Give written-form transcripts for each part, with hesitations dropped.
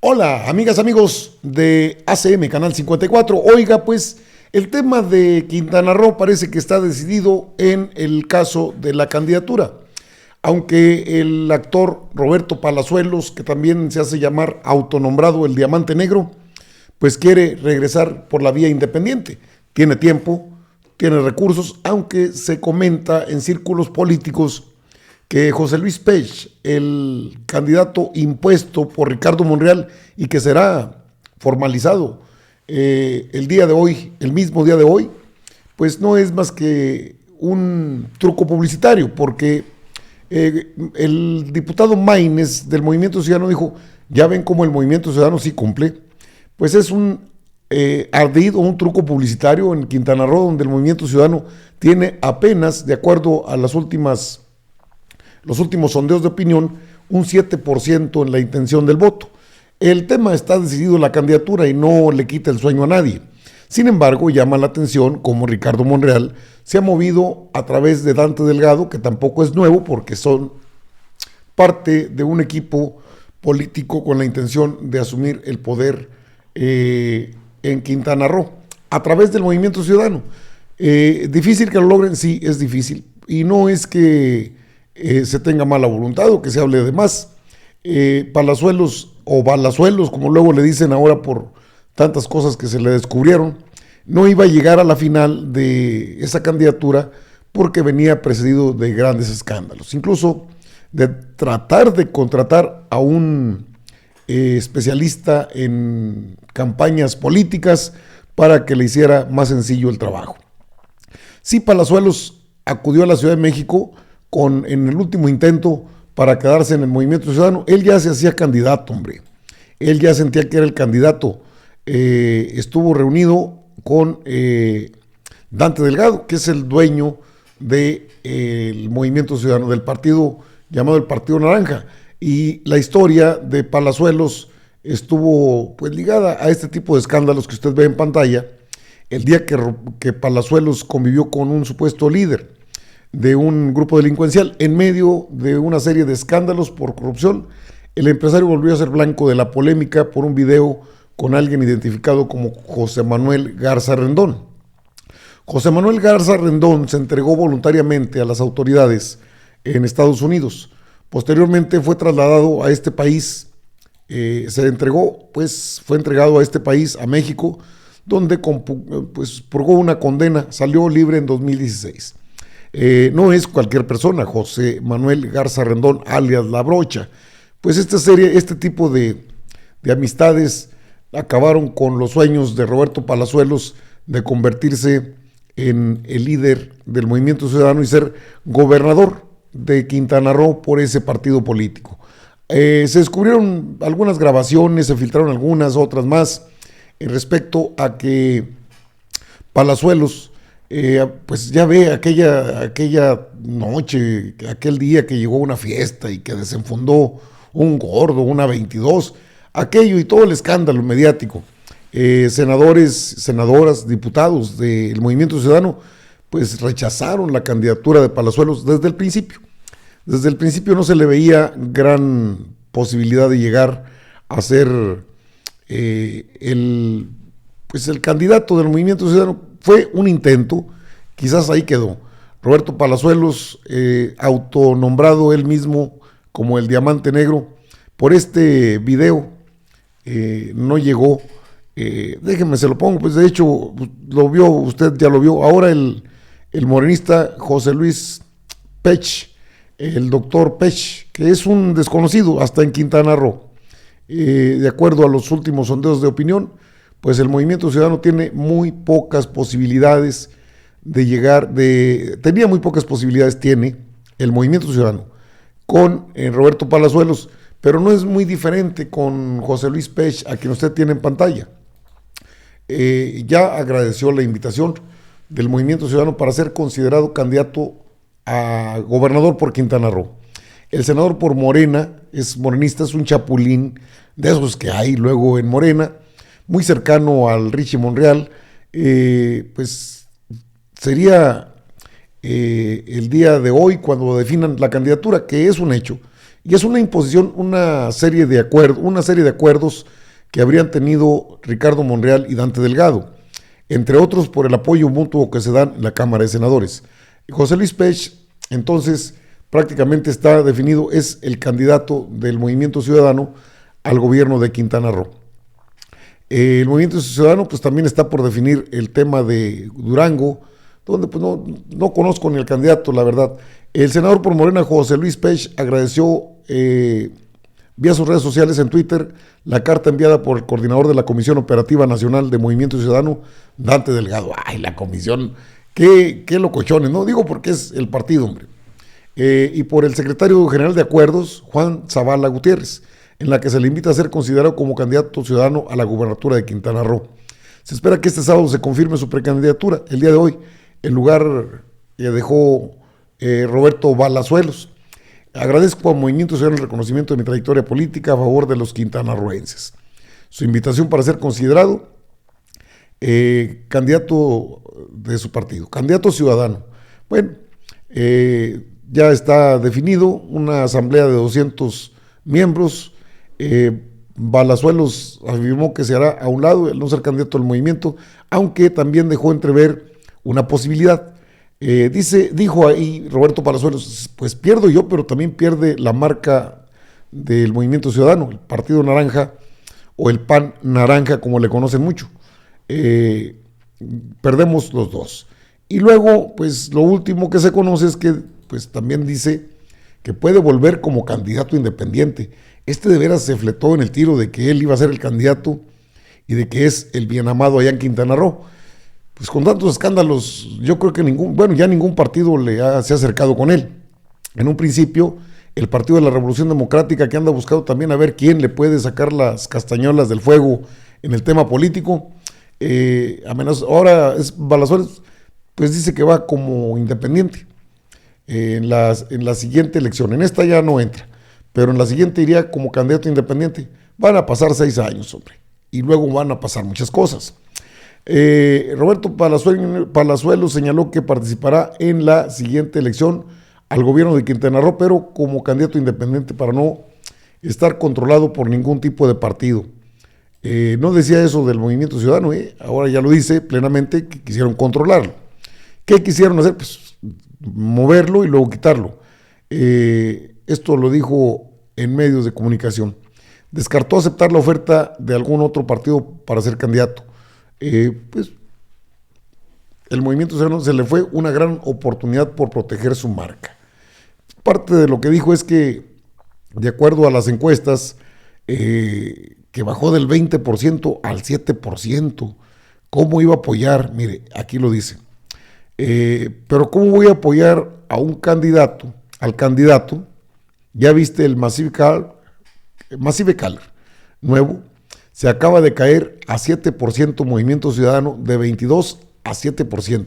Hola, amigas, amigos de ACM, Canal 54. Oiga, pues el tema de Quintana Roo parece que está decidido en el caso de la candidatura. Aunque el actor Roberto Palazuelos, que también se hace llamar autonombrado el Diamante Negro, pues quiere regresar por la vía independiente. Tiene tiempo, tiene recursos, aunque se comenta en círculos políticos que José Luis Pech, el candidato impuesto por Ricardo Monreal y que será formalizado el día de hoy, el mismo día de hoy, pues no es más que un truco publicitario, porque el diputado Maínez del Movimiento Ciudadano dijo, ya ven cómo el Movimiento Ciudadano sí cumple, pues es un ardido, un truco publicitario en Quintana Roo, donde el Movimiento Ciudadano tiene apenas, de acuerdo a los últimos sondeos de opinión, un 7% en la intención del voto. El tema está decidido en la candidatura y no le quita el sueño a nadie. Sin embargo, llama la atención cómo Ricardo Monreal se ha movido a través de Dante Delgado, que tampoco es nuevo porque son parte de un equipo político con la intención de asumir el poder en Quintana Roo, a través del Movimiento Ciudadano. Difícil que lo logren, sí, es difícil. Y no es que se tenga mala voluntad o que se hable de más. Palazuelos o Balazuelos, como luego le dicen ahora por tantas cosas que se le descubrieron, no iba a llegar a la final de esa candidatura porque venía precedido de grandes escándalos, incluso de tratar de contratar a un especialista en campañas políticas para que le hiciera más sencillo el trabajo. Sí, Palazuelos acudió a la Ciudad de México en el último intento para quedarse en el Movimiento Ciudadano. Él ya se hacía candidato, hombre. Él ya sentía que era el candidato. Estuvo reunido con Dante Delgado, que es el dueño del Movimiento Ciudadano, del partido llamado el Partido Naranja. Y la historia de Palazuelos estuvo pues ligada a este tipo de escándalos que usted ve en pantalla. El día que Palazuelos convivió con un supuesto líder de un grupo delincuencial, en medio de una serie de escándalos por corrupción, el empresario volvió a ser blanco de la polémica por un video con alguien identificado como José Manuel Garza Rendón. José Manuel Garza Rendón se entregó voluntariamente a las autoridades en Estados Unidos. Posteriormente fue trasladado a este país, fue entregado a este país, a México, donde pues, purgó una condena, salió libre en 2016. No es cualquier persona, José Manuel Garza Rendón, alias La Brocha. Pues este tipo de amistades acabaron con los sueños de Roberto Palazuelos de convertirse en el líder del Movimiento Ciudadano y ser gobernador de Quintana Roo por ese partido político. Se descubrieron algunas grabaciones, se filtraron algunas, otras más, respecto a que Palazuelos pues ya ve aquella noche, aquel día que llegó a una fiesta y que desenfundó un gordo, una 22, aquello y todo el escándalo mediático. Senadores, senadoras, diputados del Movimiento Ciudadano, pues rechazaron la candidatura de Palazuelos desde el principio. Desde el principio no se le veía gran posibilidad de llegar a ser el candidato del Movimiento Ciudadano. Fue un intento, quizás ahí quedó. Roberto Palazuelos, autonombrado él mismo como el Diamante Negro, por este video no llegó. Déjenme, se lo pongo, pues de hecho lo vio, usted ya lo vio. Ahora el morenista José Luis Pech, el doctor Pech, que es un desconocido hasta en Quintana Roo, de acuerdo a los últimos sondeos de opinión, pues el Movimiento Ciudadano tiene muy pocas posibilidades de llegar, tenía muy pocas posibilidades, tiene el Movimiento Ciudadano con Roberto Palazuelos, pero no es muy diferente con José Luis Pech, a quien usted tiene en pantalla. Ya agradeció la invitación del Movimiento Ciudadano para ser considerado candidato a gobernador por Quintana Roo. El senador por Morena, es morenista, es un chapulín de esos que hay luego en Morena, muy cercano al Richie Monreal. Pues sería el día de hoy cuando definan la candidatura, que es un hecho, Y es una imposición, una serie de acuerdos que habrían tenido Ricardo Monreal y Dante Delgado, entre otros por el apoyo mutuo que se dan en la Cámara de Senadores. José Luis Pech, entonces, prácticamente está definido, es el candidato del Movimiento Ciudadano al gobierno de Quintana Roo. El Movimiento Ciudadano pues también está por definir el tema de Durango, donde pues no conozco ni el candidato, la verdad. El senador por Morena, José Luis Pech, agradeció vía sus redes sociales en Twitter la carta enviada por el coordinador de la Comisión Operativa Nacional de Movimiento Ciudadano, Dante Delgado. Ay, la comisión, qué locochones, ¿no? Digo porque es el partido, hombre. Y por el secretario general de Acuerdos, Juan Zavala Gutiérrez, en la que se le invita a ser considerado como candidato ciudadano a la gubernatura de Quintana Roo. Se espera que este sábado se confirme su precandidatura. El día de hoy, el lugar dejó Roberto Palazuelos. Agradezco al Movimiento Ciudadano el reconocimiento de mi trayectoria política a favor de los quintanarroenses. Su invitación para ser considerado candidato de su partido, candidato ciudadano. Bueno, ya está definido una asamblea de 200 miembros. Palazuelos afirmó que se hará a un lado el no ser candidato al movimiento, aunque también dejó entrever una posibilidad. Dijo ahí Roberto Palazuelos, pues pierdo yo, pero también pierde la marca del Movimiento Ciudadano, el Partido Naranja o el PAN Naranja, como le conocen mucho. Perdemos los dos. Y luego, pues lo último que se conoce es que pues también dice que puede volver como candidato independiente. De veras se fletó en el tiro de que él iba a ser el candidato y de que es el bien amado allá en Quintana Roo. Pues con tantos escándalos, yo creo que ya ningún partido se ha acercado con él. En un principio, el Partido de la Revolución Democrática, que anda buscando también a ver quién le puede sacar las castañuelas del fuego en el tema político, ahora es Palazuelos, pues dice que va como independiente en la siguiente elección. En esta ya no entra, pero en la siguiente iría como candidato independiente. Van a pasar 6 años, hombre, y luego van a pasar muchas cosas. Roberto Palazuelos señaló que participará en la siguiente elección al gobierno de Quintana Roo, pero como candidato independiente para no estar controlado por ningún tipo de partido. No decía eso del Movimiento Ciudadano, ahora ya lo dice plenamente que quisieron controlarlo. ¿Qué quisieron hacer? Pues moverlo y luego quitarlo. Esto lo dijo en medios de comunicación. Descartó aceptar la oferta de algún otro partido para ser candidato. Pues el Movimiento Ciudadano se le fue una gran oportunidad por proteger su marca. Parte de lo que dijo es que, de acuerdo a las encuestas, que bajó del 20% al 7%, ¿cómo iba a apoyar? Mire, aquí lo dice. Pero ¿cómo voy a apoyar a un candidato, al candidato? Ya viste el Massive Caller nuevo, se acaba de caer a 7% Movimiento Ciudadano, de 22 a 7%.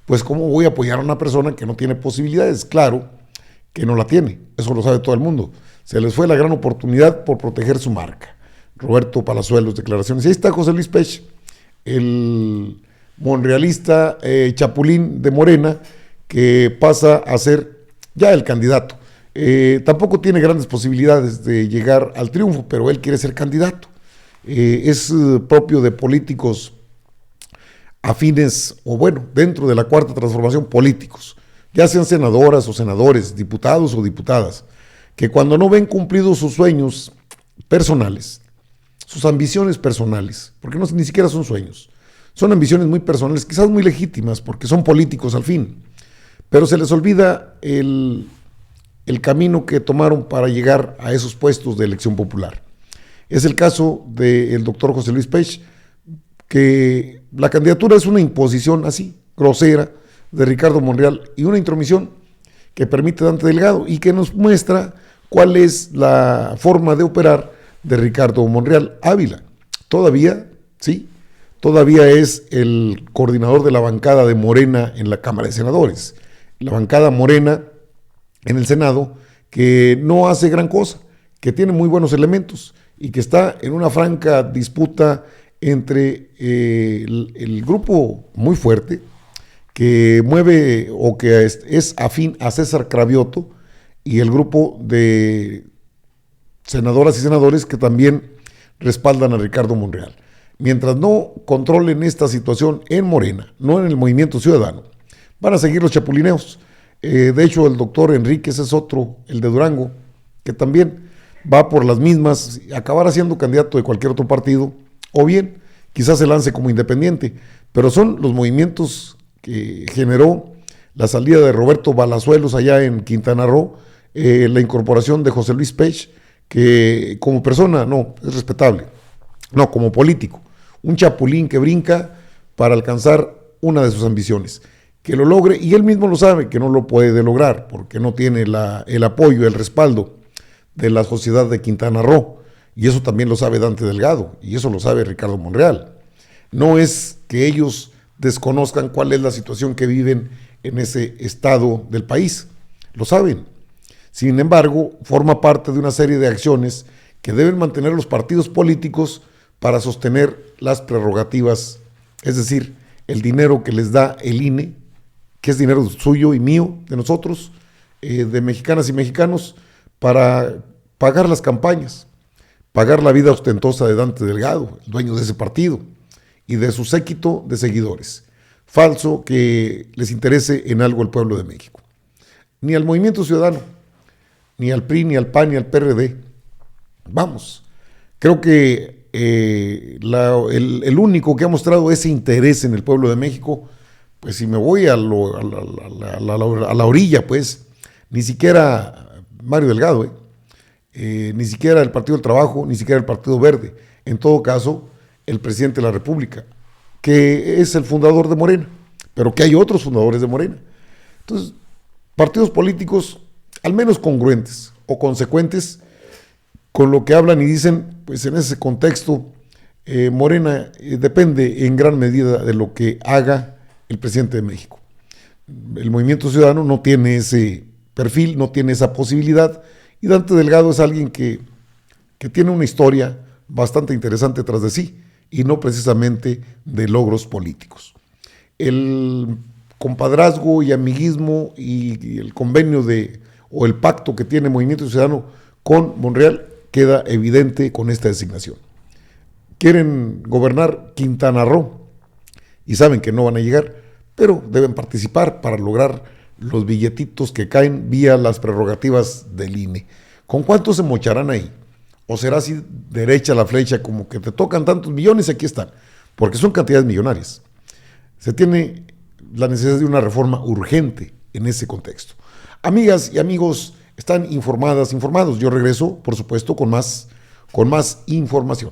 Pues ¿cómo voy a apoyar a una persona que no tiene posibilidades? Claro que no la tiene, eso lo sabe todo el mundo. Se les fue la gran oportunidad por proteger su marca. Roberto Palazuelos, declaraciones. Y ahí está José Luis Pech, el monrealista chapulín de Morena, que pasa a ser ya el candidato. Tampoco tiene grandes posibilidades de llegar al triunfo, pero él quiere ser candidato. Es propio de políticos afines, o bueno, dentro de la Cuarta Transformación, políticos, ya sean senadoras o senadores, diputados o diputadas, que cuando no ven cumplidos sus sueños personales, sus ambiciones personales, porque ni siquiera son sueños, son ambiciones muy personales, quizás muy legítimas, porque son políticos al fin, pero se les olvida el camino que tomaron para llegar a esos puestos de elección popular. Es el caso del doctor José Luis Pech, que la candidatura es una imposición así, grosera, de Ricardo Monreal, y una intromisión que permite Dante Delgado y que nos muestra cuál es la forma de operar de Ricardo Monreal Ávila. Todavía es el coordinador de la bancada de Morena en la Cámara de Senadores. La bancada Morena en el Senado, que no hace gran cosa, que tiene muy buenos elementos y que está en una franca disputa entre el grupo muy fuerte que mueve o que es afín a César Cravioto y el grupo de senadoras y senadores que también respaldan a Ricardo Monreal. Mientras no controlen esta situación en Morena, no en el Movimiento Ciudadano, van a seguir los chapulineos. De hecho, el doctor Enríquez es otro, el de Durango, que también va por las mismas, acabará siendo candidato de cualquier otro partido, o bien quizás se lance como independiente, pero son los movimientos que generó la salida de Roberto Balazuelos allá en Quintana Roo, la incorporación de José Luis Pech, que como persona no, es respetable, no, como político, un chapulín que brinca para alcanzar una de sus ambiciones, que lo logre, y él mismo lo sabe que no lo puede lograr, porque no tiene el apoyo, el respaldo de la sociedad de Quintana Roo, y eso también lo sabe Dante Delgado, y eso lo sabe Ricardo Monreal. No es que ellos desconozcan cuál es la situación que viven en ese estado del país, lo saben. Sin embargo, forma parte de una serie de acciones que deben mantener los partidos políticos para sostener las prerrogativas, es decir, el dinero que les da el INE, que es dinero suyo y mío, de nosotros, de mexicanas y mexicanos, para pagar las campañas, pagar la vida ostentosa de Dante Delgado, el dueño de ese partido, y de su séquito de seguidores. Falso que les interese en algo el pueblo de México. Ni al Movimiento Ciudadano, ni al PRI, ni al PAN, ni al PRD. Vamos, creo que el único que ha mostrado ese interés en el pueblo de México, pues si me voy a la orilla, pues, ni siquiera Mario Delgado, ni siquiera el Partido del Trabajo, ni siquiera el Partido Verde. En todo caso, el presidente de la República, que es el fundador de Morena, pero que hay otros fundadores de Morena. Entonces, partidos políticos al menos congruentes o consecuentes con lo que hablan y dicen, pues en ese contexto, Morena depende en gran medida de lo que haga el presidente de México. El Movimiento Ciudadano no tiene ese perfil, no tiene esa posibilidad, y Dante Delgado es alguien que tiene una historia bastante interesante tras de sí, y no precisamente de logros políticos. El compadrazgo y amiguismo y el convenio o el pacto que tiene Movimiento Ciudadano con Monreal queda evidente con esta designación. Quieren gobernar Quintana Roo y saben que no van a llegar, pero deben participar para lograr los billetitos que caen vía las prerrogativas del INE. ¿Con cuántos se mocharán ahí? ¿O será así derecha la flecha, como que te tocan tantos millones y aquí están? Porque son cantidades millonarias. Se tiene la necesidad de una reforma urgente en ese contexto. Amigas y amigos, están informados. Yo regreso, por supuesto, con más información.